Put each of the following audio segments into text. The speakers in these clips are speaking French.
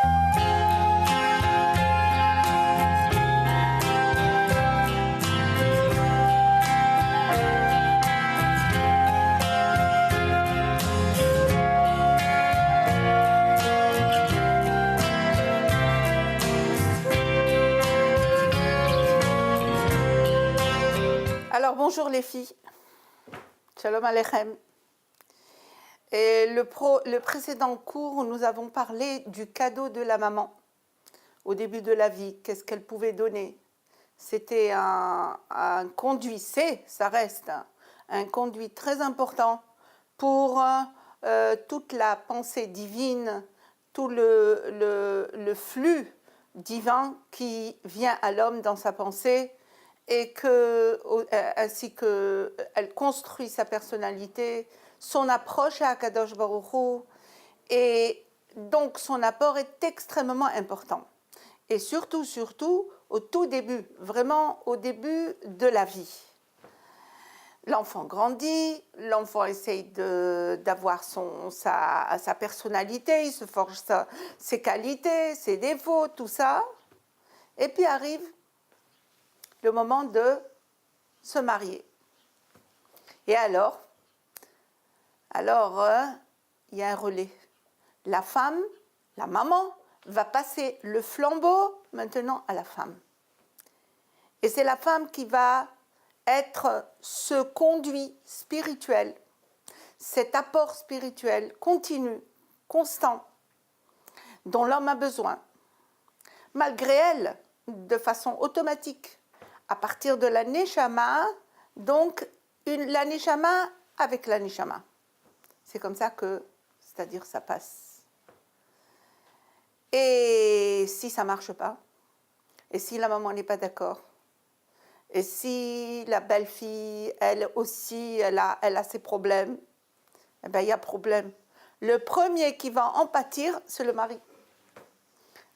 Alors bonjour les filles, Shalom Aleichem. Et le précédent cours, nous avons parlé du cadeau de la maman au début de la vie, qu'est-ce qu'elle pouvait donner. C'était un conduit, ça reste un conduit très important pour toute la pensée divine, tout le flux divin qui vient à l'homme dans sa pensée, et ainsi qu'elle construit sa personnalité, son approche à Akadosh Baruch Hu, et donc son apport est extrêmement important. Et surtout, au tout début, vraiment au début de la vie. L'enfant grandit, l'enfant essaye d'avoir sa personnalité, il se forge ses qualités, ses défauts, tout ça, et puis arrive le moment de se marier. Et alors, il y a un relais. La femme, la maman, va passer le flambeau maintenant à la femme. Et c'est la femme qui va être ce conduit spirituel, cet apport spirituel continu, constant, dont l'homme a besoin, malgré elle, de façon automatique. À partir de la Neshama, donc la Neshama avec la Neshama. C'est comme ça que, c'est-à-dire ça passe. Et si ça ne marche pas, et si la maman n'est pas d'accord, et si la belle-fille, elle aussi, elle a ses problèmes, eh bien il y a problème. Le premier qui va en pâtir, c'est le mari.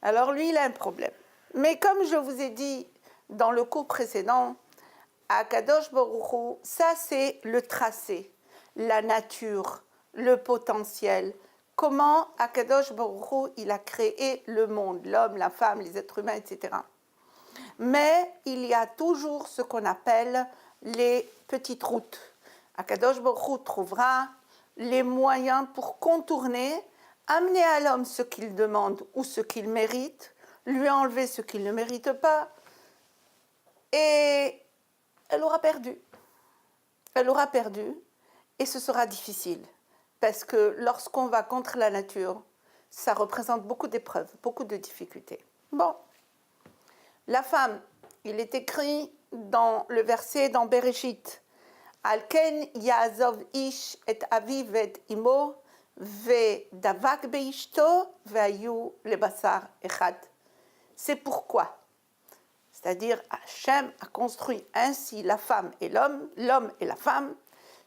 Alors lui, il a un problème. Mais comme je vous ai dit, dans le cours précédent, Akadosh Baruch Hu, ça c'est le tracé, la nature, le potentiel. Comment Akadosh Baruch Hu, il a créé le monde, l'homme, la femme, les êtres humains, etc. Mais il y a toujours ce qu'on appelle les petites routes. Akadosh Baruch Hu trouvera les moyens pour contourner, amener à l'homme ce qu'il demande ou ce qu'il mérite, lui enlever ce qu'il ne mérite pas, et elle aura perdu. Elle aura perdu et ce sera difficile. Parce que lorsqu'on va contre la nature, ça représente beaucoup d'épreuves, beaucoup de difficultés. Bon, la femme, il est écrit dans le verset dans Bereshit, Alken Yaazov ish et aviv et imo ve davak beishto ve'ayu lebasar echad. C'est pourquoi. C'est-à-dire, Hachem a construit ainsi la femme et l'homme et la femme.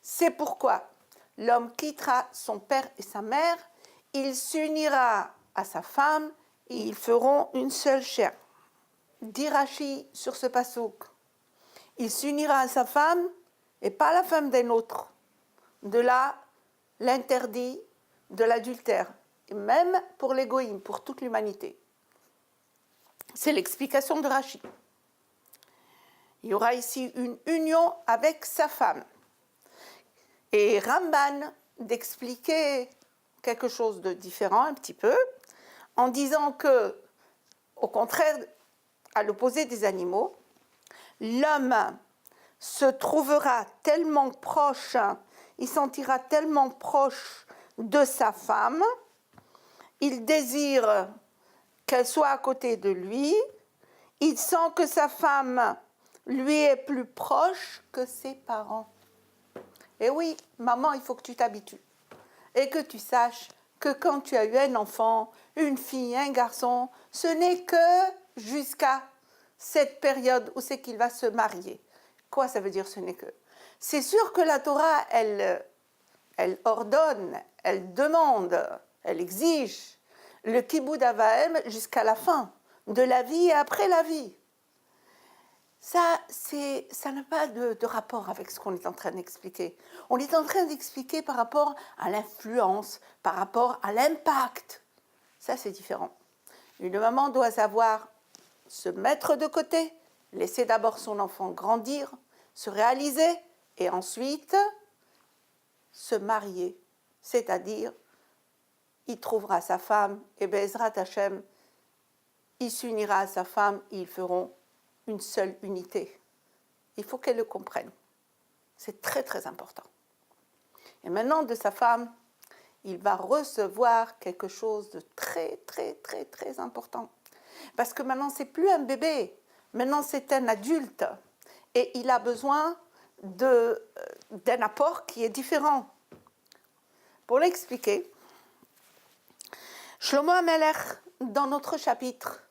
C'est pourquoi l'homme quittera son père et sa mère, il s'unira à sa femme et ils feront une seule chair. Dit Rashi sur ce passouk, il s'unira à sa femme et pas la femme d'un autre. De là, l'interdit de l'adultère, et même pour l'égoïme, pour toute l'humanité. C'est l'explication de Rashi. Il y aura ici une union avec sa femme. Et Ramban d'expliquer quelque chose de différent un petit peu, en disant que, au contraire, à l'opposé des animaux, l'homme se trouvera tellement proche, il sentira tellement proche de sa femme, il désire qu'elle soit à côté de lui, il sent que sa femme lui est plus proche que ses parents. Et oui, maman, il faut que tu t'habitues et que tu saches que quand tu as eu un enfant, une fille, un garçon, ce n'est que jusqu'à cette période où c'est qu'il va se marier. Quoi ça veut dire ce n'est que? C'est sûr que la Torah, elle ordonne, elle demande, elle exige le kiboud avahem jusqu'à la fin de la vie et après la vie. Ça n'a pas de rapport avec ce qu'on est en train d'expliquer. On est en train d'expliquer par rapport à l'influence, par rapport à l'impact. Ça, c'est différent. Une maman doit savoir se mettre de côté, laisser d'abord son enfant grandir, se réaliser et ensuite se marier. C'est-à-dire, il trouvera sa femme et Bezrat Hashem, il s'unira à sa femme et ils feront une seule unité. Il faut qu'elle le comprenne. C'est très très important. Et maintenant, de sa femme, il va recevoir quelque chose de très très très très important. Parce que maintenant, c'est plus un bébé. Maintenant, c'est un adulte. Et il a besoin d'un apport qui est différent. Pour l'expliquer, Shlomo HaMelech, dans notre chapitre,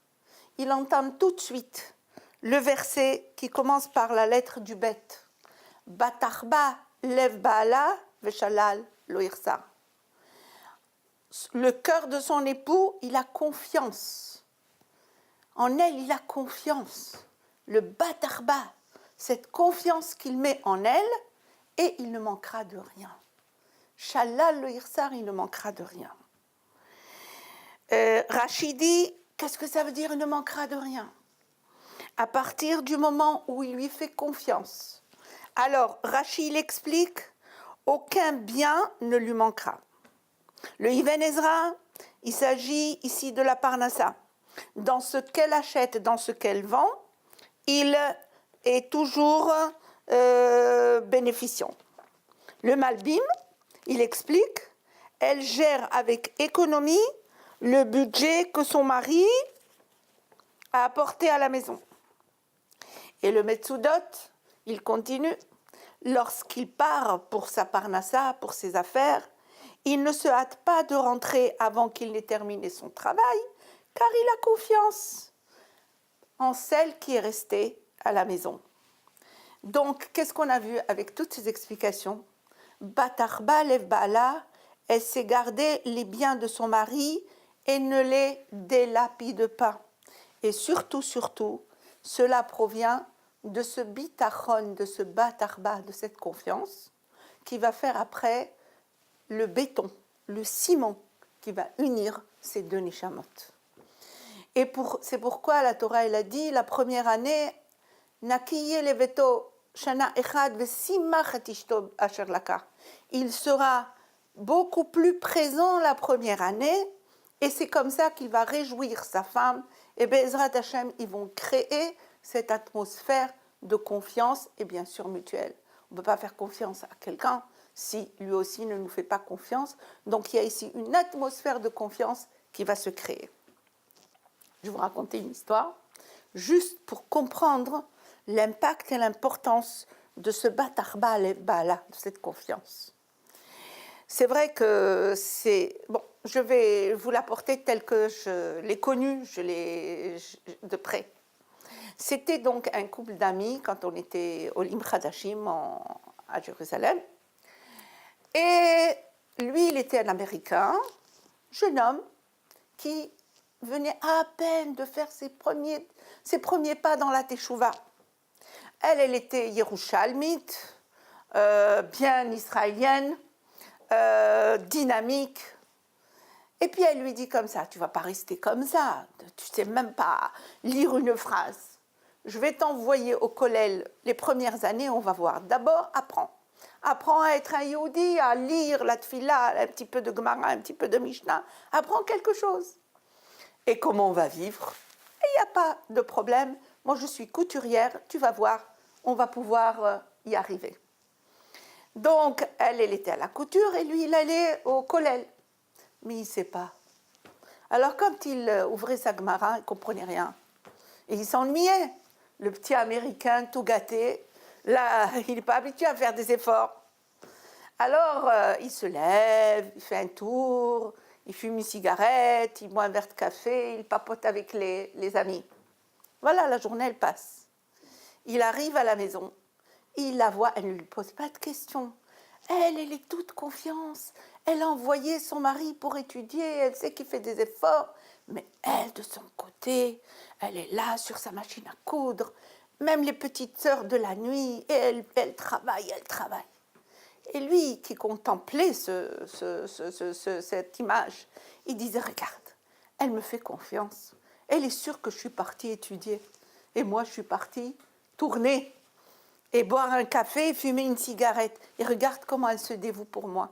il entame tout de suite le verset qui commence par la lettre du Bet. Batarba lev baala veshalal lo yirsa. Le cœur de son époux, il a confiance. En elle, il a confiance. Le batarba, cette confiance qu'il met en elle, et il ne manquera de rien. Shalal lo yirsar, il ne manquera de rien. Rachid dit, qu'est-ce que ça veut dire, il ne manquera de rien? À partir du moment où il lui fait confiance. Alors, Rachid explique, aucun bien ne lui manquera. Le Ibn Ezra, il s'agit ici de la Parnassa. Dans ce qu'elle achète, dans ce qu'elle vend, il est toujours bénéficiant. Le Malbim, il explique, elle gère avec économie le budget que son mari a apporté à la maison. Et le Metsudot, il continue, lorsqu'il part pour sa Parnassa, pour ses affaires, il ne se hâte pas de rentrer avant qu'il n'ait terminé son travail, car il a confiance en celle qui est restée à la maison. Donc, qu'est-ce qu'on a vu avec toutes ces explications? Batarba lev baala, elle s'est gardée les biens de son mari et ne les délapide pas. Et surtout, cela provient de ce bitachon, de ce batarba, de cette confiance, qui va faire après le béton, le ciment, qui va unir ces deux neshamot. Et c'est pourquoi la Torah, elle a dit, la première année, Nakiye leveto shana echad vesimach et ishto asher laka. Il sera beaucoup plus présent la première année, et c'est comme ça qu'il va réjouir sa femme. Et Be'ezrat Hashem, ils vont créer cette atmosphère de confiance et bien sûr mutuelle. On ne peut pas faire confiance à quelqu'un si lui aussi ne nous fait pas confiance. Donc il y a ici une atmosphère de confiance qui va se créer. Je vais vous raconter une histoire, juste pour comprendre l'impact et l'importance de ce batarba lev baala, de cette confiance. C'est vrai que c'est... Bon, je vais vous l'apporter tel que je l'ai connu, de près. C'était donc un couple d'amis quand on était au Lim Hadashim à Jérusalem. Et lui, il était un Américain, jeune homme, qui venait à peine de faire ses premiers pas dans la Teshuvah. Elle était Yerushalmite, bien israélienne, dynamique. Et puis elle lui dit comme ça, tu ne vas pas rester comme ça, tu ne sais même pas lire une phrase. Je vais t'envoyer au kollel les premières années, on va voir. D'abord, apprends. Apprends à être un Yehudi, à lire la Tfila, un petit peu de Gemara, un petit peu de Mishnah. Apprends quelque chose. Et comment on va vivre? Et il n'y a pas de problème. Moi, je suis couturière, tu vas voir, on va pouvoir y arriver. Donc, elle était à la couture et lui, il allait au kollel. Mais il ne sait pas. Alors, quand il ouvrait sa Gemara, il ne comprenait rien. Et il s'ennuyait. Le petit Américain tout gâté, là, il n'est pas habitué à faire des efforts. Alors, il se lève, il fait un tour, il fume une cigarette, il boit un verre de café, il papote avec les amis. Voilà, la journée, elle passe. Il arrive à la maison, il la voit, elle ne lui pose pas de questions. Elle est toute confiance. Elle a envoyé son mari pour étudier, elle sait qu'il fait des efforts. Mais elle, de son côté, elle est là sur sa machine à coudre. Même les petites sœurs de la nuit, et elle travaille. Et lui, qui contemplait cette image, il disait, regarde, Elle me fait confiance. Elle est sûre que je suis partie étudier. Et moi, je suis partie tourner et boire un café et fumer une cigarette. Et regarde comment elle se dévoue pour moi.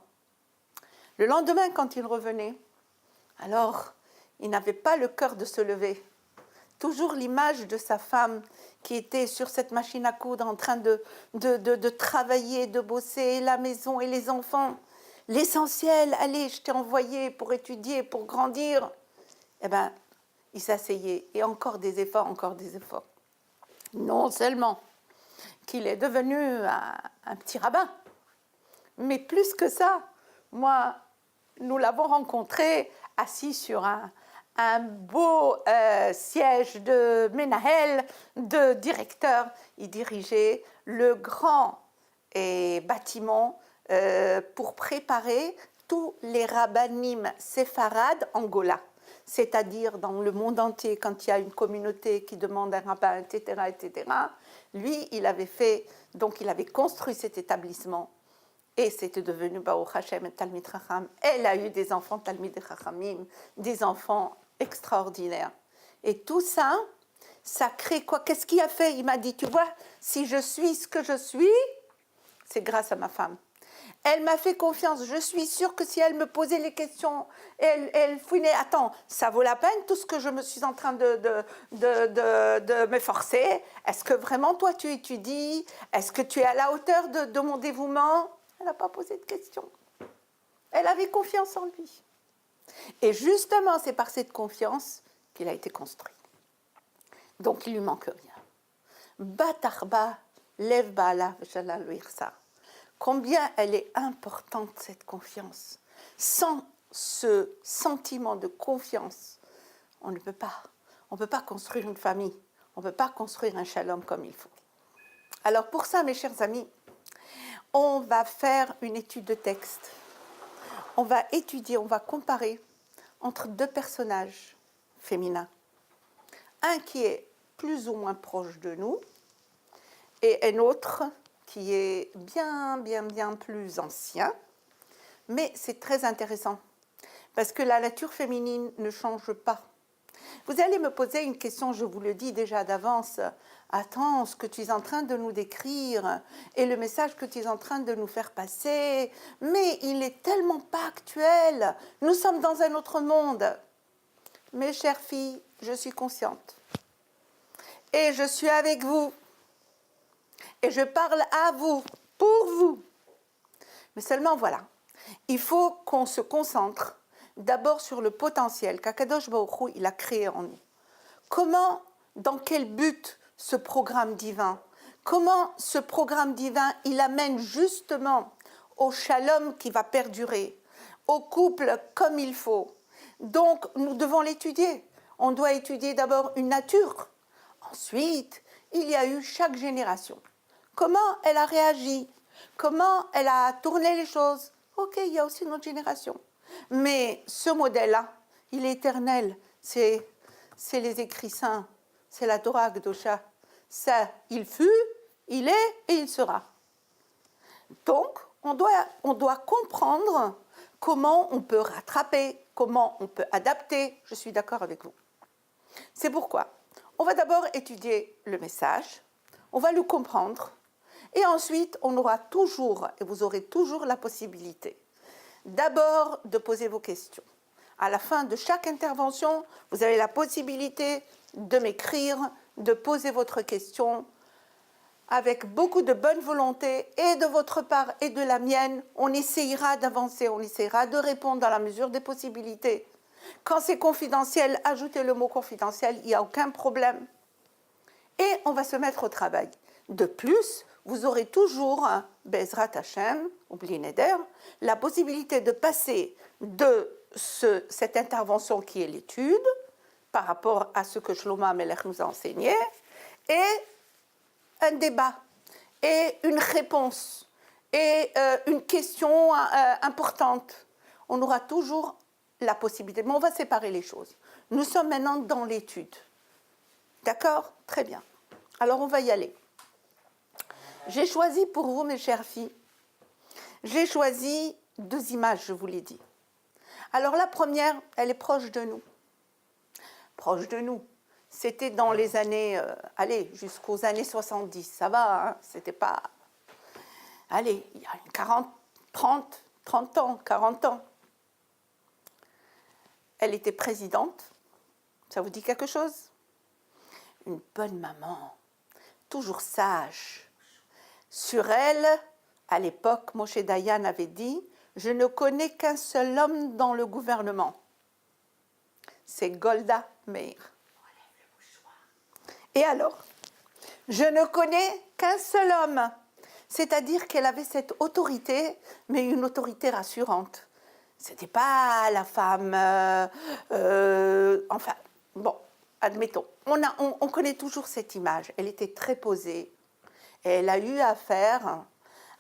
Le lendemain, quand il revenait, alors, il n'avait pas le cœur de se lever. Toujours l'image de sa femme qui était sur cette machine à coudre en train de travailler, de bosser, la maison et les enfants. L'essentiel, allez, je t'ai envoyé pour étudier, pour grandir. Eh bien, il s'asseyait et encore des efforts, encore des efforts. Non seulement qu'il est devenu un petit rabbin, mais plus que ça, moi, nous l'avons rencontré assis sur un beau siège de Menahel, de directeur. Il dirigeait le grand bâtiment pour préparer tous les rabbanim séfarades Angola. C'est-à-dire dans le monde entier, quand il y a une communauté qui demande un rabbin, etc., etc., lui, il avait construit cet établissement. Et c'était devenu Baruch Hashem Talmid Chacham. Elle a eu des enfants Talmid Chachamim, des enfants extraordinaires. Et tout ça, ça crée quoi? Qu'est-ce qu'il a fait? Il m'a dit, tu vois, si je suis ce que je suis, c'est grâce à ma femme. Elle m'a fait confiance. Je suis sûre que si elle me posait les questions, elle fouinait. Attends, ça vaut la peine tout ce que je me suis en train de m'efforcer? Est-ce que vraiment toi tu étudies? Est-ce que tu es à la hauteur de mon dévouement? Elle n'a pas posé de questions. Elle avait confiance en lui. Et justement, c'est par cette confiance qu'il a été construit. Donc, il ne lui manque rien. Batarba, lève bala, jalal wirsa. Combien elle est importante, cette confiance. Sans ce sentiment de confiance, on ne peut pas. On ne peut pas construire une famille. On ne peut pas construire un shalom comme il faut. Alors, pour ça, mes chers amis, on va faire une étude de texte. On va étudier, on va comparer entre deux personnages féminins. Un qui est plus ou moins proche de nous et un autre qui est bien plus ancien. Mais c'est très intéressant parce que la nature féminine ne change pas. Vous allez me poser une question, je vous le dis déjà d'avance. Attends, ce que tu es en train de nous décrire et le message que tu es en train de nous faire passer, mais il n'est tellement pas actuel. Nous sommes dans un autre monde. Mes chères filles, je suis consciente. Et je suis avec vous. Et je parle à vous, pour vous. Mais seulement voilà, il faut qu'on se concentre d'abord sur le potentiel qu'Akadosh Baruch Hu, il a créé en nous. Comment, dans quel but ce programme divin? Comment ce programme divin, il amène justement au shalom qui va perdurer, au couple comme il faut. Donc, nous devons l'étudier. On doit étudier d'abord une nature. Ensuite, il y a eu chaque génération. Comment elle a réagi? Comment elle a tourné les choses? Ok, il y a aussi notre génération. Mais ce modèle-là, il est éternel. C'est les écrits saints. C'est la Torah Akdosha. Ça, il fut, il est et il sera. Donc, on doit comprendre comment on peut rattraper, comment on peut adapter. Je suis d'accord avec vous. C'est pourquoi on va d'abord étudier le message, on va le comprendre, et ensuite on aura toujours, et vous aurez toujours la possibilité, d'abord de poser vos questions. À la fin de chaque intervention, vous avez la possibilité de m'écrire, de poser votre question avec beaucoup de bonne volonté, et de votre part et de la mienne. On essayera d'avancer, on essayera de répondre dans la mesure des possibilités. Quand c'est confidentiel, ajoutez le mot confidentiel, il n'y a aucun problème. Et on va se mettre au travail. De plus, vous aurez toujours, Bezrat Hashem, ou Bli Neder, la possibilité de passer de cette intervention qui est l'étude, par rapport à ce que Shlomo Amelech nous a enseigné, et un débat, et une réponse, et une question importante. On aura toujours la possibilité, mais on va séparer les choses. Nous sommes maintenant dans l'étude. D'accord? Très bien. Alors on va y aller. J'ai choisi pour vous, mes chères filles, j'ai choisi 2 images, je vous l'ai dit. Alors la première, elle est proche de nous. proche de nous. C'était dans les années, allez, jusqu'aux années 70, ça va, hein, c'était pas... Allez, il y a 40, 30 ans, 40 ans. Elle était présidente, ça vous dit quelque chose? Une bonne maman, toujours sage. Sur elle, à l'époque, Moshe Dayan avait dit « Je ne connais qu'un seul homme dans le gouvernement. C'est Golda Meir. » Et alors, je ne connais qu'un seul homme. C'est-à-dire qu'elle avait cette autorité, mais une autorité rassurante. Ce n'était pas la femme... enfin, bon, admettons. On connaît toujours cette image. Elle était très posée. Et elle a eu affaire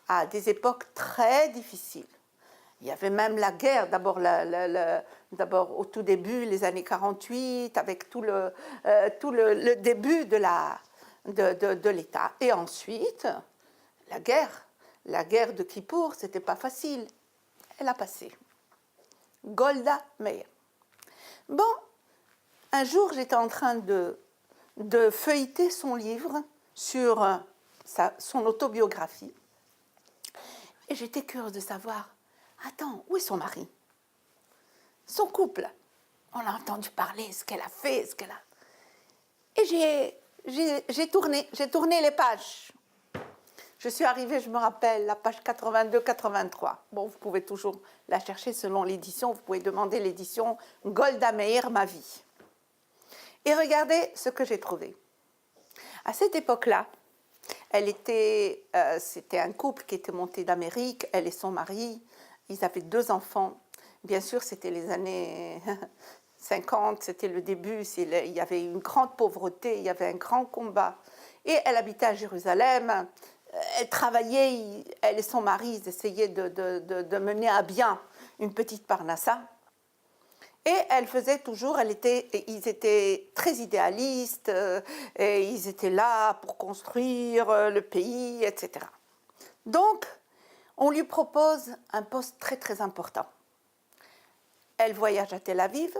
à des époques très difficiles. Il y avait même la guerre, d'abord au tout début, les années 48, avec tout le début de l'État. Et ensuite, la guerre de Kippour, ce n'était pas facile. Elle a passé. Golda Meir. Bon, un jour, j'étais en train de feuilleter son livre sur son autobiographie. Et j'étais curieuse de savoir, attends, où est son mari? Son couple. On a entendu parler, ce qu'elle a fait, ce qu'elle a... Et j'ai tourné les pages. Je suis arrivée, je me rappelle, la page 82-83. Bon, vous pouvez toujours la chercher selon l'édition. Vous pouvez demander l'édition Golda Meir, ma vie. Et regardez ce que j'ai trouvé. À cette époque-là, c'était un couple qui était monté d'Amérique, elle et son mari. Ils avaient 2 enfants. Bien sûr, c'était les années 50, c'était le début. Il y avait une grande pauvreté, il y avait un grand combat. Et elle habitait à Jérusalem. Elle travaillait, elle et son mari, ils essayaient de mener à bien une petite parnassa. Et elle faisait toujours, ils étaient très idéalistes, et ils étaient là pour construire le pays, etc. Donc, on lui propose un poste très très important. Elle voyage à Tel Aviv,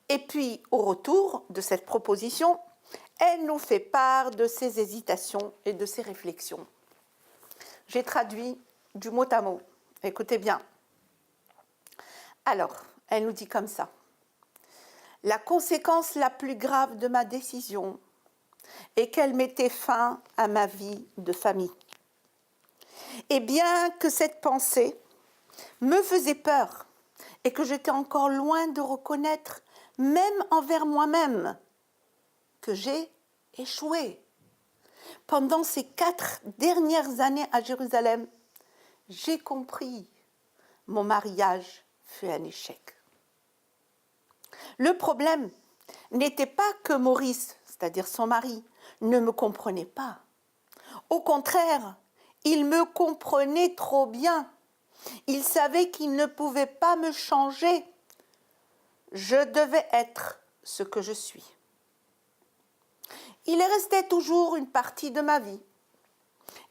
et puis au retour de cette proposition, elle nous fait part de ses hésitations et de ses réflexions. J'ai traduit du mot à mot. Écoutez bien. Alors, elle nous dit comme ça. La conséquence la plus grave de ma décision est qu'elle mettait fin à ma vie de famille. Et bien que cette pensée me faisait peur et que j'étais encore loin de reconnaître, même envers moi-même, que j'ai échoué. Pendant ces 4 dernières années à Jérusalem, j'ai compris, mon mariage fut un échec. Le problème n'était pas que Maurice, c'est-à-dire son mari, ne me comprenait pas. Au contraire, il me comprenait trop bien. Il savait qu'il ne pouvait pas me changer. Je devais être ce que je suis. Il restait toujours une partie de ma vie,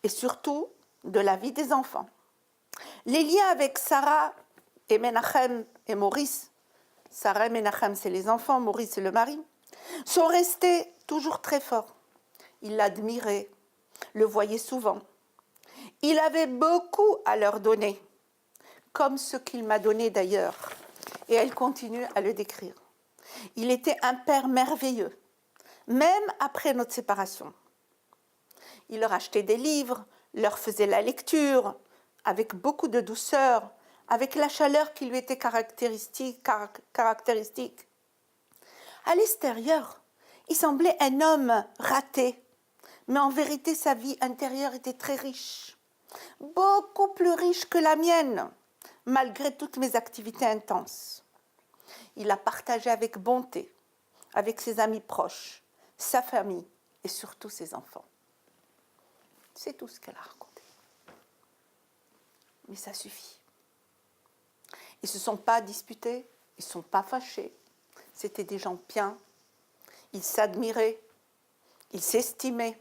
et surtout de la vie des enfants. Les liens avec Sarah et Menachem et Maurice, Sarah et Menachem c'est les enfants, Maurice c'est le mari, sont restés toujours très forts. Il l'admirait, le voyait souvent. Il avait beaucoup à leur donner, comme ce qu'il m'a donné d'ailleurs. Et elle continue à le décrire. Il était un père merveilleux, même après notre séparation. Il leur achetait des livres, leur faisait la lecture, avec beaucoup de douceur, avec la chaleur qui lui était caractéristique. À l'extérieur, il semblait un homme raté, mais en vérité, sa vie intérieure était très riche, beaucoup plus riche que la mienne, malgré toutes mes activités intenses. Il a partagé avec bonté, avec ses amis proches, sa famille et surtout ses enfants. C'est tout ce qu'elle a raconté. Mais ça suffit. Ils ne se sont pas disputés, ils ne sont pas fâchés. C'était des gens bien. Ils s'admiraient, ils s'estimaient.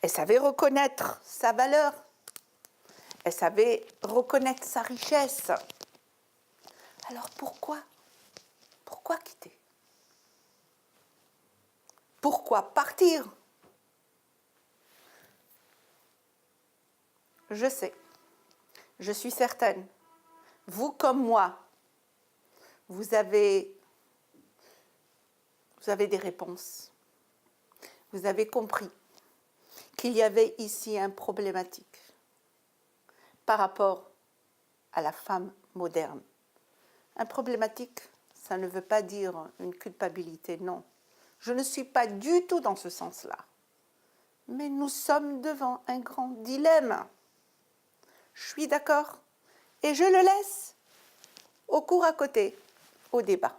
Elle savait reconnaître sa valeur. Elle savait reconnaître sa richesse. Alors pourquoi quitter? Pourquoi partir? Je sais, je suis certaine, vous comme moi, vous avez des réponses. Vous avez compris qu'il y avait ici une problématique par rapport à la femme moderne. Un problématique, ça ne veut pas dire une culpabilité, non. Je ne suis pas du tout dans ce sens-là. Mais nous sommes devant un grand dilemme. Je suis d'accord et je le laisse au cours à côté, au débat.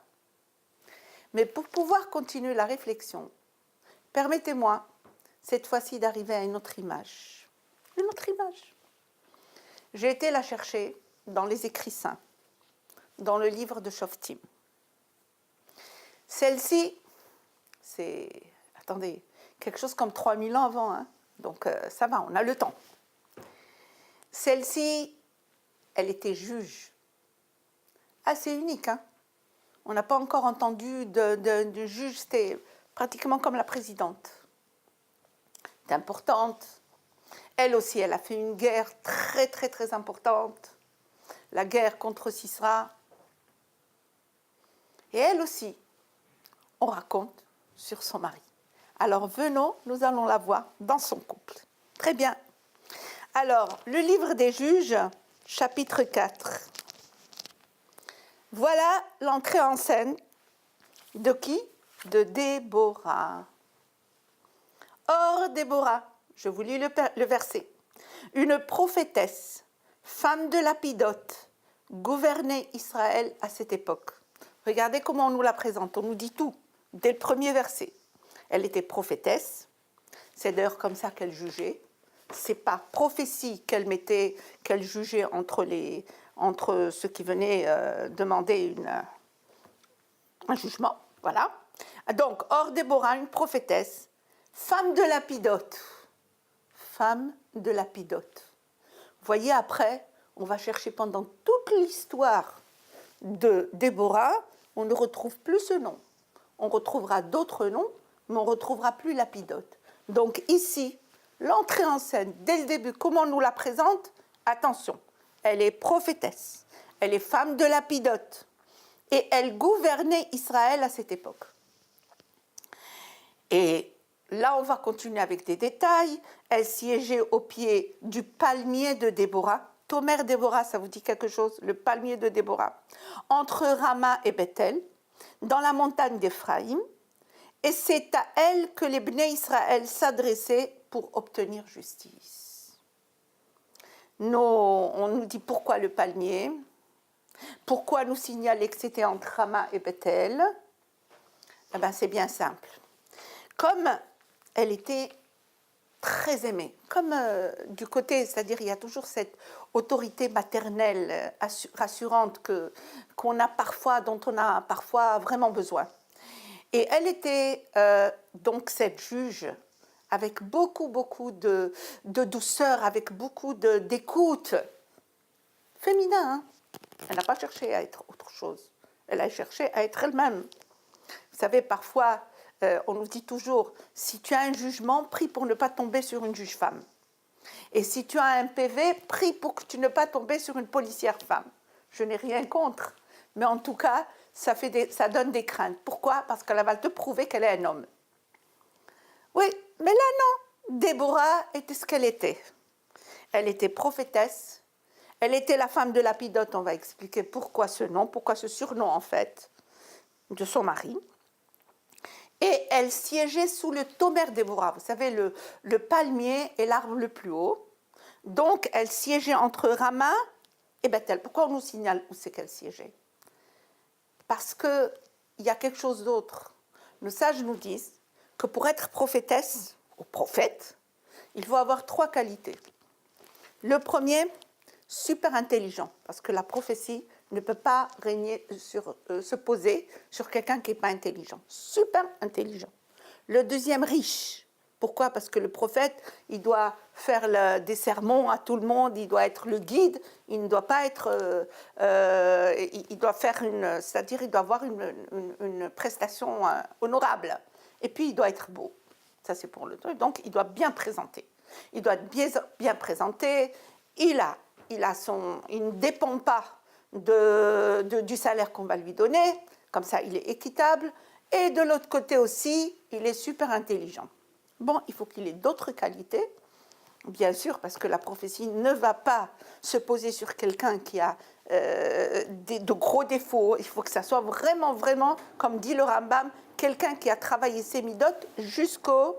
Mais pour pouvoir continuer la réflexion, permettez-moi cette fois-ci d'arriver à une autre image. Une autre image. J'ai été la chercher dans les écrits saints, dans le livre de Shoftim. Celle-ci, c'est, attendez, quelque chose comme 3000 ans avant, hein, donc ça va, on a le temps. Celle-ci, elle était juge. Assez unique, hein. On n'a pas encore entendu de juge, c'était pratiquement comme la présidente. C'est importante. Elle aussi, elle a fait une guerre très, très, très importante. La guerre contre Sisera. Et elle aussi, on raconte sur son mari. Alors venons, nous allons la voir dans son couple. Très bien. Alors, le livre des juges, chapitre 4. Voilà l'entrée en scène de qui? De Déborah. Or, Déborah, je vous lis le verset, une prophétesse, femme de Lapidote, gouvernait Israël à cette époque. Regardez comment on nous la présente, on nous dit tout, dès le premier verset. Elle était prophétesse, c'est d'ailleurs comme ça qu'elle jugeait. C'est par prophétie qu'elle jugeait entre ceux qui venaient demander un jugement. Voilà. Donc, or Déborah, une prophétesse, femme de Lapidote. Femme de Lapidote. Vous voyez, après, on va chercher pendant toute l'histoire de Déborah, on ne retrouve plus ce nom. On retrouvera d'autres noms, mais on ne retrouvera plus Lapidote. Donc ici, l'entrée en scène, dès le début, comment on nous la présente? Attention, elle est prophétesse, elle est femme de Lapidote, et elle gouvernait Israël à cette époque. Et là, on va continuer avec des détails. Elle siégeait au pied du palmier de Déborah. Tomer Déborah, ça vous dit quelque chose? Le palmier de Déborah. Entre Rama et Bethel, dans la montagne d'Éphraïm. Et c'est à elle que les Bnei Israël s'adressaient pour obtenir justice. On nous dit pourquoi le palmier? Pourquoi nous signaler que c'était entre Rama et Bethel? Eh bien, c'est bien simple. Comme elle était très aimée, comme du côté, c'est-à-dire il y a toujours cette autorité maternelle rassurante qu'on a parfois, dont on a parfois vraiment besoin. Et elle était donc cette juge avec beaucoup de douceur, avec beaucoup d'écoute. Féminin, hein? Elle n'a pas cherché à être autre chose. Elle a cherché à être elle-même. Vous savez, parfois, on nous dit toujours, si tu as un jugement, prie pour ne pas tomber sur une juge femme. Et si tu as un PV, prie pour que tu ne pas tomber sur une policière femme. Je n'ai rien contre, mais en tout cas, ça donne des craintes. Pourquoi? Parce qu'elle va te prouver qu'elle est un homme. Oui, mais là non. Déborah était ce qu'elle était. Elle était prophétesse. Elle était la femme de Lapidote. On va expliquer pourquoi ce nom, pourquoi ce surnom en fait, de son mari. Et elle siégeait sous le Tomer Déborah. Vous savez, le palmier est l'arbre le plus haut. Donc, elle siégeait entre Rama et Bethel. Pourquoi on nous signale où c'est qu'elle siégeait? Parce qu'il y a quelque chose d'autre. Nos sages nous disent que pour être prophétesse ou prophète, il faut avoir 3 qualités. Le premier, super intelligent, parce que la prophétie ne peut pas se poser sur quelqu'un qui n'est pas intelligent. Super intelligent. Le deuxième, riche. Pourquoi? Parce que le prophète, il doit faire des sermons à tout le monde, il doit être le guide, il ne doit pas être... il doit faire c'est-à-dire il doit avoir une prestation honorable. Et puis, il doit être beau. Ça, c'est pour le truc. Donc, il doit bien présenter. Il doit être bien présenté. Il ne dépend pas du salaire qu'on va lui donner. Comme ça, il est équitable. Et de l'autre côté aussi, il est super intelligent. Bon, il faut qu'il ait d'autres qualités, bien sûr, parce que la prophétie ne va pas se poser sur quelqu'un qui a de gros défauts. Il faut que ça soit vraiment, vraiment, comme dit le Rambam, quelqu'un qui a travaillé ses midotes jusqu'au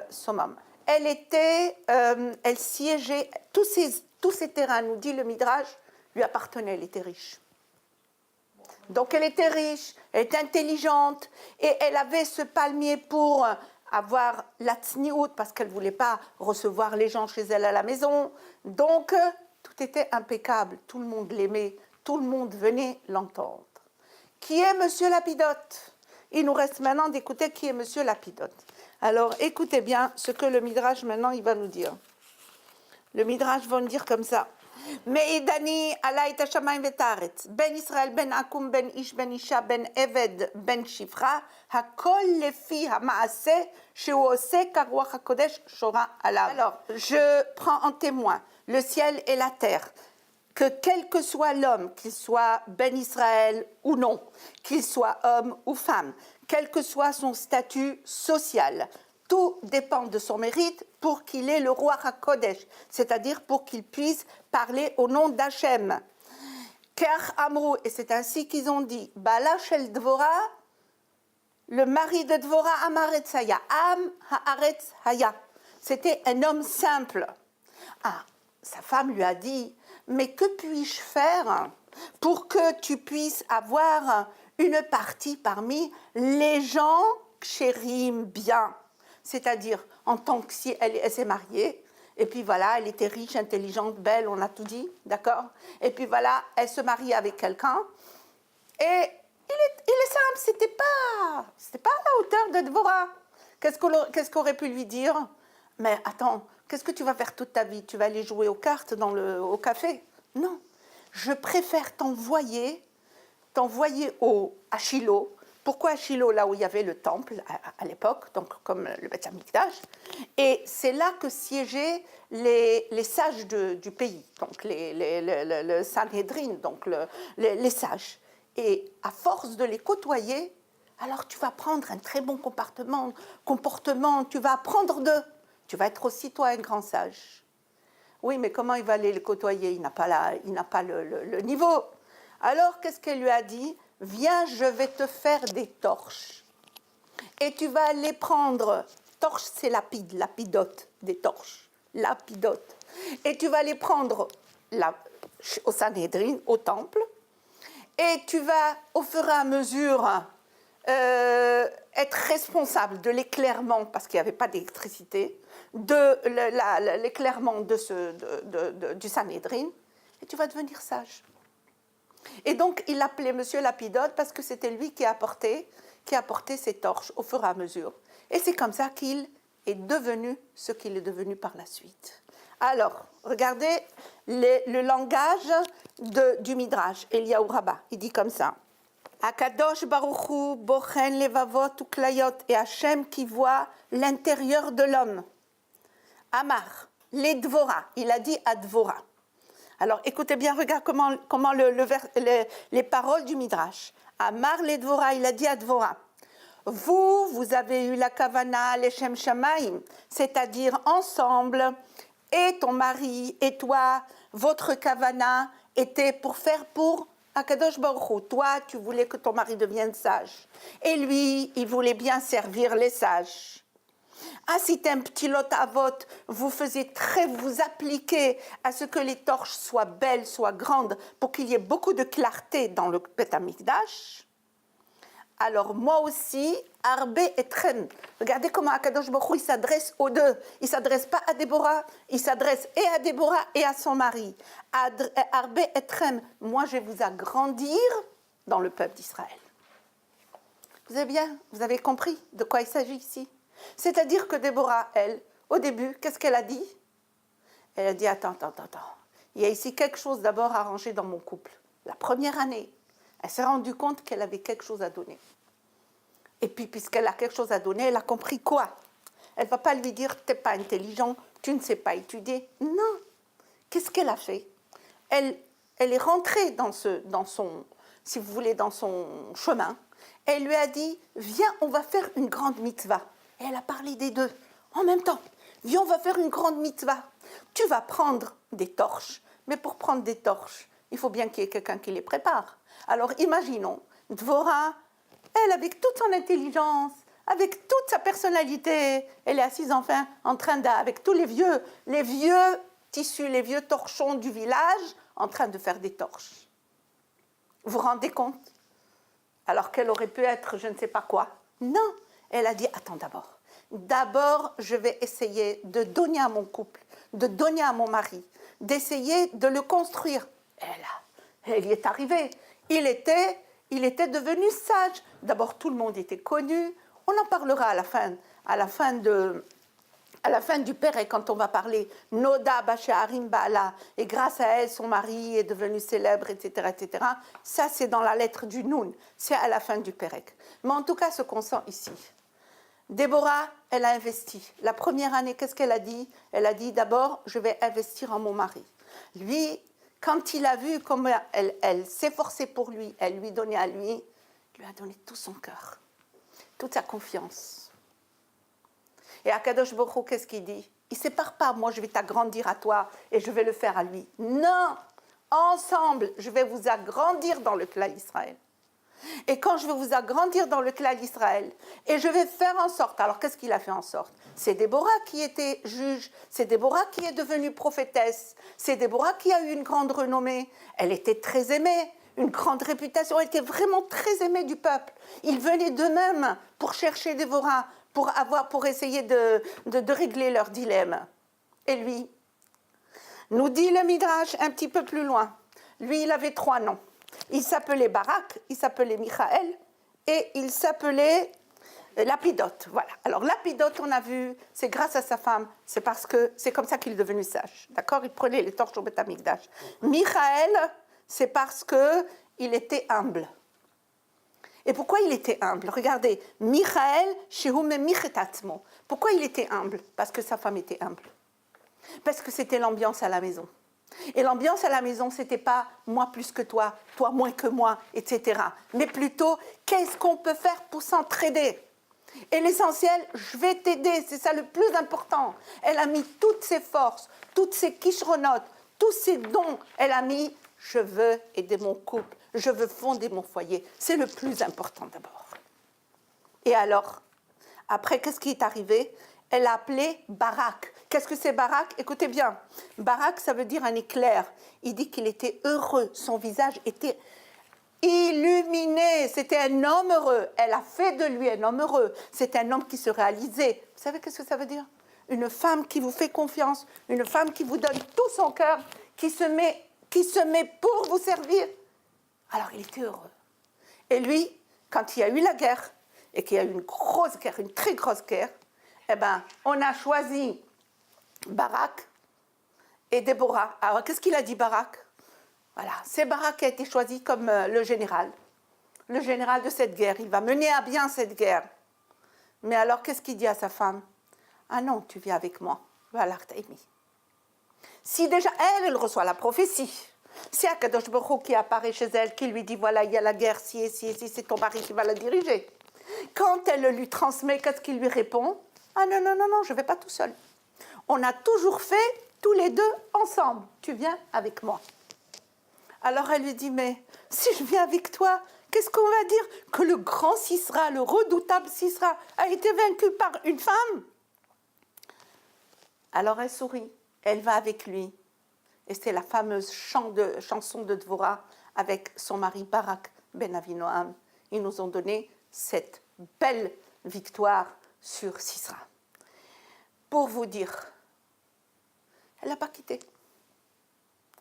summum. Elle siégeait, tous ces terrains, nous dit le Midrash, lui appartenaient, elle était riche. Donc elle était riche, elle était intelligente, et elle avait ce palmier pour avoir la tsniout, parce qu'elle ne voulait pas recevoir les gens chez elle à la maison. Donc tout était impeccable, tout le monde l'aimait, tout le monde venait l'entendre. Qui est Monsieur Lapidote? Il nous reste maintenant d'écouter qui est Monsieur Lapidote. Alors écoutez bien ce que le Midrash maintenant il va nous dire. Le Midrash va nous dire comme ça. Me'idani alay tashamayim vetaretz, ben Israël, ben Akum, ben Ish, ben Isha, ben Eved, ben Shifra, hakol lefi ha'maaseh shehu oseh karuach hakodesh shora alav. Alors, je prends en témoin le ciel et la terre, que quel que soit l'homme, qu'il soit ben Israël ou non, qu'il soit homme ou femme, quel que soit son statut social, tout dépend de son mérite pour qu'il ait le roi HaKodesh, c'est-à-dire pour qu'il puisse parler au nom d'Hachem. Ker Amrou, et c'est ainsi qu'ils ont dit, Bala Shel Dvora, le mari de Dvora, Amaretz Haya, Am Haaretz Haya. C'était un homme simple. Ah, sa femme lui a dit, mais que puis-je faire pour que tu puisses avoir une partie parmi les gens chérim bien? C'est-à-dire, en tant que si elle s'est mariée, et puis voilà, elle était riche, intelligente, belle, on a tout dit, d'accord? Et puis voilà, elle se marie avec quelqu'un, et il est simple, c'était pas à la hauteur de Dvorah. Qu'est-ce qu'aurait pu lui dire? Mais attends, qu'est-ce que tu vas faire toute ta vie? Tu vas aller jouer aux cartes au café? Non, je préfère t'envoyer à Shiloh. Pourquoi à Shiloh, là où il y avait le temple à l'époque, donc comme le Beth Amikdash, et c'est là que siégeaient les sages du pays, donc le Sanhedrin, donc les sages. Et à force de les côtoyer, alors tu vas prendre un très bon comportement, tu vas apprendre d'eux, tu vas être aussi toi un grand sage. Oui, mais comment il va aller les côtoyer? Il n'a pas le niveau. Alors, qu'est-ce qu'elle lui a dit? Viens, je vais te faire des torches. Et tu vas les prendre. Torche, c'est lapidote, des torches. Lapidote. Et tu vas les prendre au Sanhedrin, au temple. Et tu vas, au fur et à mesure, être responsable de l'éclairement, parce qu'il n'y avait pas d'électricité, de l'éclairement du Sanhedrin. Et tu vas devenir sage. Et donc, il l'appelait Monsieur Lapidote parce que c'était lui qui apportait ces torches au fur et à mesure. Et c'est comme ça qu'il est devenu ce qu'il est devenu par la suite. Alors, regardez le langage du Midrash, Eliyahu Rabbah. Il dit comme ça. Akadosh Baruch Hu bochen levavot uklayot, et Hachem qui voit l'intérieur de l'homme. Amar, les Dvorah, il a dit à Dvorah. Alors, écoutez bien, regarde comment les paroles du Midrash. Amar les Dvorah, il a dit à Dvorah. Vous avez eu la kavana, leshem shamaim, c'est-à-dire ensemble, et ton mari et toi, votre kavana était pour faire pour Akadosh Baruch Hu. Toi, tu voulais que ton mari devienne sage. Et lui, il voulait bien servir les sages. Asitem ptilot avot, vous appliquez à ce que les torches soient belles, soient grandes, pour qu'il y ait beaucoup de clarté dans le Beth Amikdash. Alors moi aussi, Arbe et Tren. Regardez comment Akadosh Baruch Hu, il s'adresse aux deux. Il ne s'adresse pas à Déborah, il s'adresse et à Déborah et à son mari. Arbe et Tren, moi je vais vous agrandir dans le peuple d'Israël. Vous avez compris de quoi il s'agit ici? C'est-à-dire que Déborah, elle, au début, qu'est-ce qu'elle a dit? Elle a dit, attends. Il y a ici quelque chose d'abord à arranger dans mon couple. La première année, elle s'est rendue compte qu'elle avait quelque chose à donner. Et puis, puisqu'elle a quelque chose à donner, elle a compris quoi? Elle ne va pas lui dire, tu n'es pas intelligent, tu ne sais pas étudier. Non. Qu'est-ce qu'elle a fait? Elle est rentrée dans son, si vous voulez, dans son chemin. Elle lui a dit, viens, on va faire une grande mitzvah. Et elle a parlé des deux en même temps. Viens, on va faire une grande mitzvah. Tu vas prendre des torches, mais pour prendre des torches, il faut bien qu'il y ait quelqu'un qui les prépare. Alors imaginons, Dvorah, elle avec toute son intelligence, avec toute sa personnalité, elle est assise enfin en train avec tous les vieux tissus, les vieux torchons du village, en train de faire des torches. Vous vous rendez compte? Alors qu'elle aurait pu être je ne sais pas quoi. Non, elle a dit, attends d'abord. D'abord, je vais essayer de donner à mon couple, de donner à mon mari, d'essayer de le construire. Elle y est arrivée. Il était devenu sage. D'abord, tout le monde était connu. On en parlera à la fin du Père, et quand on va parler Noda Basharim Baala, et grâce à elle, son mari est devenu célèbre, etc., etc. Ça, c'est dans la lettre du Noun. C'est à la fin du Pérec. Mais en tout cas, ce qu'on sent ici. Déborah, elle a investi. La première année, qu'est-ce qu'elle a dit? Elle a dit, d'abord, je vais investir en mon mari. Lui, quand il a vu comment elle s'efforçait pour lui, elle lui donnait à lui, il lui a donné tout son cœur, toute sa confiance. Et Akadosh Baruch Hu, qu'est-ce qu'il dit? Il ne sépare pas, moi je vais t'agrandir à toi et je vais le faire à lui. Non, ensemble, je vais vous agrandir dans le clan d'Israël. Et quand je vais vous agrandir dans le clan d'Israël, et je vais faire en sorte, alors qu'est-ce qu'il a fait en sorte? C'est Déborah qui était juge, c'est Déborah qui est devenue prophétesse, c'est Déborah qui a eu une grande renommée, elle était très aimée, une grande réputation, elle était vraiment très aimée du peuple. Ils venaient d'eux-mêmes pour chercher Déborah, pour essayer de régler leur dilemme. Et lui, nous dit le Midrash un petit peu plus loin, lui il avait 3 noms. Il s'appelait Barak, il s'appelait Michaël et il s'appelait Lapidote. Voilà. Alors Lapidote, on a vu, c'est grâce à sa femme, c'est parce que c'est comme ça qu'il est devenu sage. D'accord? Il prenait les torches au Beth Amikdash. Michaël, c'est parce que il était humble. Et pourquoi il était humble? Regardez, Michaël, Shehume Michetatmo. Pourquoi il était humble? Parce que sa femme était humble. Parce que c'était l'ambiance à la maison. Et l'ambiance à la maison, ce n'était pas moi plus que toi moins que moi, etc. Mais plutôt, qu'est-ce qu'on peut faire pour s'entraider? Et l'essentiel, je vais t'aider, c'est ça le plus important. Elle a mis toutes ses forces, toutes ses kishronotes, tous ses dons. Elle a mis, je veux aider mon couple, je veux fonder mon foyer. C'est le plus important d'abord. Et alors, après, qu'est-ce qui est arrivé? Elle a appelé Barak. Qu'est-ce que c'est Barak? Écoutez bien. Barak, ça veut dire un éclair. Il dit qu'il était heureux. Son visage était illuminé. C'était un homme heureux. Elle a fait de lui un homme heureux. C'est un homme qui se réalisait. Vous savez qu'est-ce que ça veut dire? Une femme qui vous fait confiance. Une femme qui vous donne tout son cœur. Qui se met pour vous servir. Alors, il était heureux. Et lui, quand il y a eu la guerre, et qu'il y a eu une grosse guerre, une très grosse guerre, eh bien, on a choisi Barak et Déborah. Alors, qu'est-ce qu'il a dit, Barak? Voilà, c'est Barak qui a été choisi comme le général de cette guerre. Il va mener à bien cette guerre. Mais alors, qu'est-ce qu'il dit à sa femme? Ah non, tu viens avec moi. Voilà, Taïmi. Si déjà, elle reçoit la prophétie, c'est Akadosh Baruch Hu qui apparaît chez elle, qui lui dit, voilà, il y a la guerre, si, c'est ton mari qui va la diriger. Quand elle lui transmet, qu'est-ce qu'il lui répond? Ah non, je ne vais pas tout seul. On a toujours fait tous les deux ensemble. Tu viens avec moi. Alors elle lui dit, mais si je viens avec toi, qu'est-ce qu'on va dire? Que le grand Sisra, le redoutable Sisra, a été vaincu par une femme? Alors elle sourit, elle va avec lui. Et c'est la fameuse chanson de Dvorah avec son mari Barak ben Avinoam. Ils nous ont donné cette belle victoire sur Sisra. Pour vous dire, elle n'a pas quitté.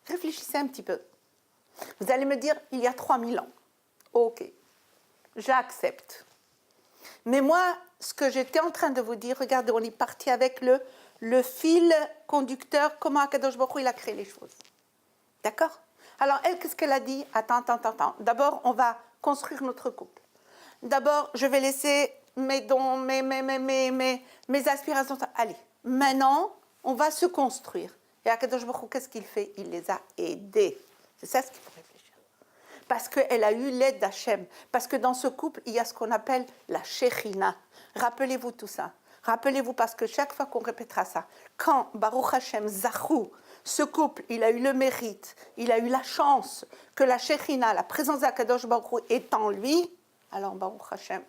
Réfléchissez un petit peu. Vous allez me dire, il y a 3000 ans. Ok, j'accepte. Mais moi, ce que j'étais en train de vous dire, regardez, on est parti avec le fil conducteur, comment Akadosh Baruch Hu, il a créé les choses. D'accord? Alors, elle, qu'est-ce qu'elle a dit? Attends. D'abord, on va construire notre couple. D'abord, je vais laisser mes dons, mes aspirations. Allez, maintenant, on va se construire. Et Akadosh Baruch Hu, qu'est-ce qu'il fait? Il les a aidés. C'est ça ce qu'il faut réfléchir. Parce qu'elle a eu l'aide d'Hachem. Parce que dans ce couple, il y a ce qu'on appelle la Shechina. Rappelez-vous tout ça. Rappelez-vous, parce que chaque fois qu'on répétera ça, quand Baruch Hashem Zachou, ce couple, il a eu le mérite, il a eu la chance que la Shechina, la présence d'Akadosh Baruch Hu est en lui, alors Baruch Hashem.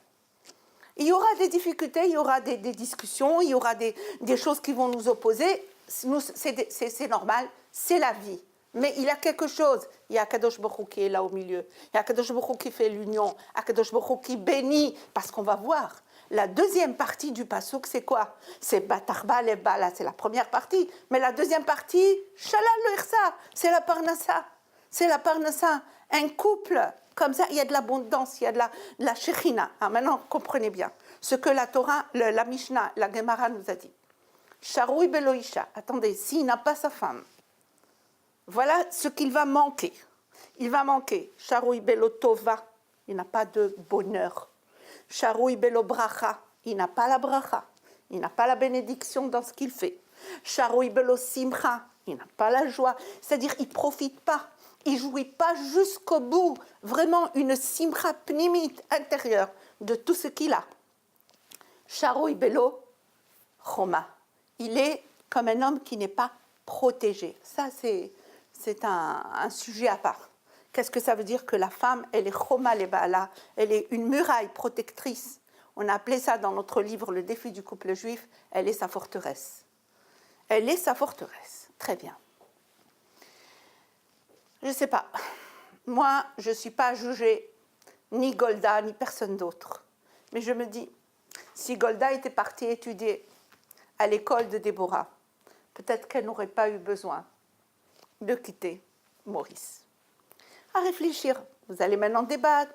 Il y aura des difficultés, il y aura des discussions, il y aura des choses qui vont nous opposer. C'est normal, c'est la vie. Mais il y a quelque chose. Il y a Akadosh Baruch Hu qui est là au milieu. Il y a Akadosh Baruch Hu qui fait l'union. Akadosh Baruch Hu qui bénit. Parce qu'on va voir. La deuxième partie du pasuk, c'est quoi? C'est Batarba Lebala, c'est la première partie. Mais la deuxième partie, Shalal le Irsa, c'est la Parnassa. C'est la Parnassa. Un couple, comme ça, il y a de l'abondance, il y a de la Shechina. Ah, maintenant, comprenez bien. Ce que la Torah, la Mishnah, la Gemara nous a dit. Sharoui Beloïcha, attendez, s'il n'a pas sa femme, voilà ce qu'il va manquer. Il va manquer Sharoui Belo Tova, il n'a pas de bonheur. Sharoui Belo Bracha, il n'a pas la bracha, il n'a pas la bénédiction dans ce qu'il fait. Sharoui Belo Simcha, il n'a pas la joie, c'est-à-dire il ne profite pas, il ne jouit pas jusqu'au bout, vraiment une Simcha pnimit intérieure de tout ce qu'il a. Sharoui Belo Choma, il est comme un homme qui n'est pas protégé. Ça, c'est un sujet à part. Qu'est-ce que ça veut dire que la femme, elle est choma lebala, elle est une muraille protectrice. On a appelé ça dans notre livre Le défi du couple juif, elle est sa forteresse. Elle est sa forteresse. Très bien. Je ne sais pas. Moi, je ne suis pas jugée ni Golda, ni personne d'autre. Mais je me dis, si Golda était partie étudier à l'école de Déborah, peut-être qu'elle n'aurait pas eu besoin de quitter Maurice. À réfléchir. Vous allez maintenant débattre.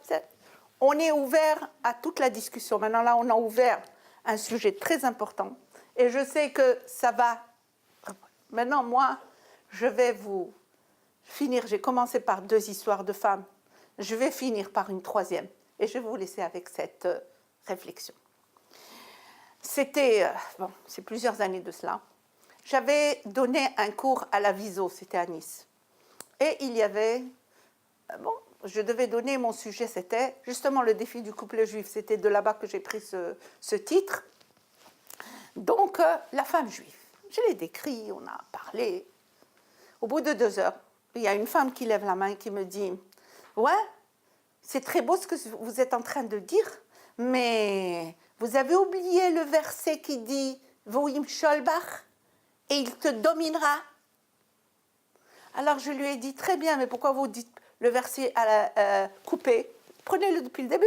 On est ouvert à toute la discussion. Maintenant, là, on a ouvert un sujet très important. Et je sais que ça va... Maintenant, moi, je vais vous finir. J'ai commencé par 2 histoires de femmes. Je vais finir par une 3e. Et je vais vous laisser avec cette réflexion. C'était... bon, c'est plusieurs années de cela. J'avais donné un cours à la Viso, c'était à Nice. Et il y avait... bon, je devais donner, mon sujet, c'était justement le défi du couple juif. C'était de là-bas que j'ai pris ce titre. Donc, la femme juive. Je l'ai décrit, on a parlé. Au bout de 2 heures, il y a une femme qui lève la main et qui me dit « Ouais, c'est très beau ce que vous êtes en train de dire, mais vous avez oublié le verset qui dit « Vohim Sholbach » et il te dominera. Alors je lui ai dit, très bien, mais pourquoi vous dites le verset coupé? Prenez-le depuis le début.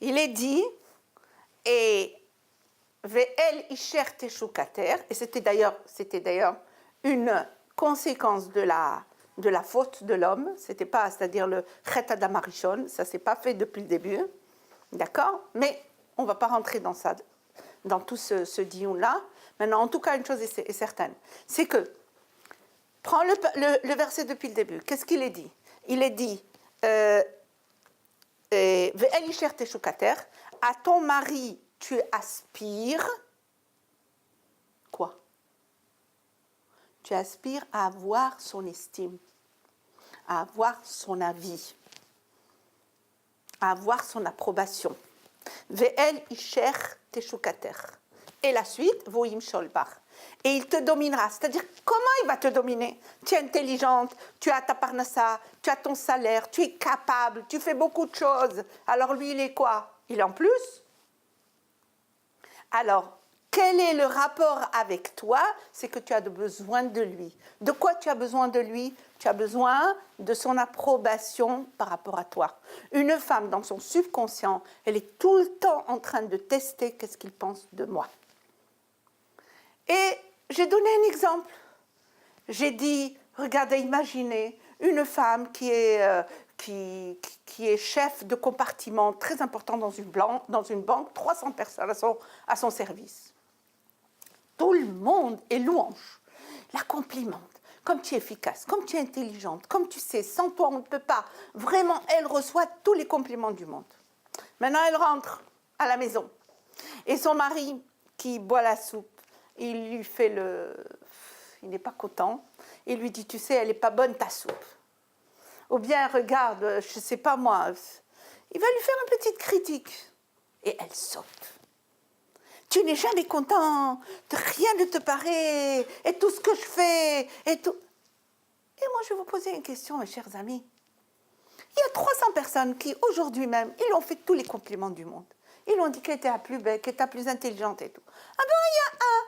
Il est dit, et Ve'el isher teshukater, et c'était d'ailleurs une conséquence de la faute de l'homme, c'était pas, c'est-à-dire le chet adam harishon, ça s'est pas fait depuis le début, d'accord? Mais on va pas rentrer dans ça, dans tout ce dion-là. Maintenant, en tout cas, une chose est certaine, c'est que, prends le verset depuis le début, qu'est-ce qu'il est dit? Il est dit, Ve'el isher teshukater, à ton mari, tu aspires, quoi? Tu aspires à avoir son estime, à avoir son avis, à avoir son approbation. Ve'el isher teshukater. Et la suite, vohim sholbach. Et il te dominera. C'est-à-dire, comment il va te dominer? Tu es intelligente, tu as ta parnassa, tu as ton salaire, tu es capable, tu fais beaucoup de choses. Alors lui, il est quoi? Il est en plus? Alors, quel est le rapport avec toi? C'est que tu as besoin de lui. De quoi tu as besoin de lui? Tu as besoin de son approbation par rapport à toi. Une femme, dans son subconscient, elle est tout le temps en train de tester qu'est-ce qu'il pense de moi. Et j'ai donné un exemple. J'ai dit, regardez, imaginez une femme qui est chef de compartiment très important dans une banque, 300 personnes à son service. Tout le monde est louange, la complimente. Comme tu es efficace, comme tu es intelligente, comme tu sais, sans toi on ne peut pas. Vraiment, elle reçoit tous les compliments du monde. Maintenant, elle rentre à la maison. Et son mari, qui boit la soupe, il lui fait le... Il n'est pas content. Il lui dit, tu sais, elle n'est pas bonne ta soupe. Ou bien, regarde, je ne sais pas moi. Il va lui faire une petite critique. Et elle saute. Tu n'es jamais content, de rien ne te paraît, et tout ce que je fais, et tout. Et moi, je vais vous poser une question, mes chers amis. Il y a 300 personnes qui, aujourd'hui même, ils ont fait tous les compliments du monde. Ils ont dit qu'elle était la plus belle, qu'elle était la plus intelligente et tout. Ah ben, il y a un,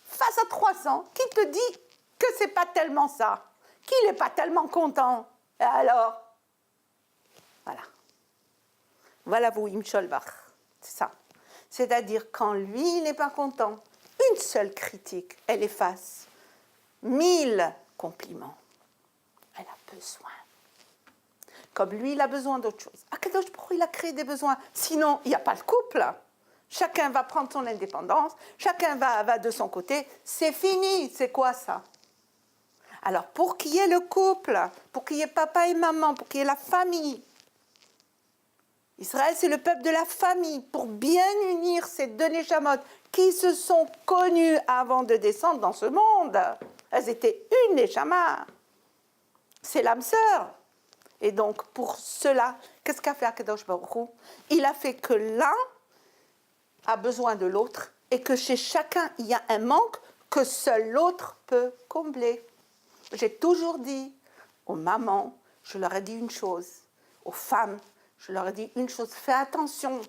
face à 300, qui te dit que c'est pas tellement ça, qu'il n'est pas tellement content. Et alors, voilà. Voilà vous, Im Scholbach. C'est ça. C'est-à-dire, quand lui, il n'est pas content, une seule critique, elle efface 1000 compliments. Elle a besoin. Comme lui, il a besoin d'autre chose. Akadosh Baruch Hu, il a créé des besoins. Sinon, il n'y a pas de couple. Chacun va prendre son indépendance, chacun va de son côté. C'est fini. C'est quoi ça? Alors, pour qu'il y ait le couple, pour qu'il y ait papa et maman, pour qu'il y ait la famille, Israël, c'est le peuple de la famille, pour bien unir ces deux Neshamot qui se sont connues avant de descendre dans ce monde. Elles étaient une Neshama. C'est l'âme sœur. Et donc, pour cela, qu'est-ce qu'a fait Akadosh Baruch Hu? Il a fait que l'un a besoin de l'autre et que chez chacun, il y a un manque que seul l'autre peut combler. J'ai toujours dit aux mamans, je leur ai dit une chose, aux femmes, je leur ai dit une chose, fais attention,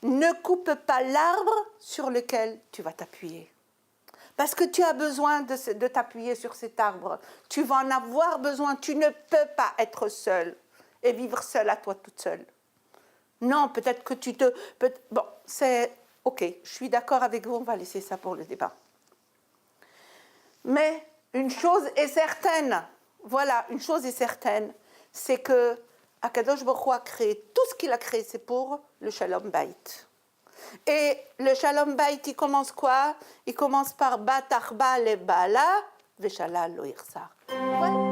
ne coupe pas l'arbre sur lequel tu vas t'appuyer. Parce que tu as besoin de t'appuyer sur cet arbre. Tu vas en avoir besoin. Tu ne peux pas être seule et vivre seule à toi toute seule. Non, peut-être que tu te... Bon, c'est... Ok, je suis d'accord avec vous, on va laisser ça pour le débat. Mais une chose est certaine, voilà, une chose est certaine, c'est que Akadosh Baruch Hu a créé tout ce qu'il a créé, c'est pour le Shalom Bayit. Et le Shalom Bayit, il commence quoi? Il commence par Bat Arba le Bala, Veshala lo Irsar. Voilà.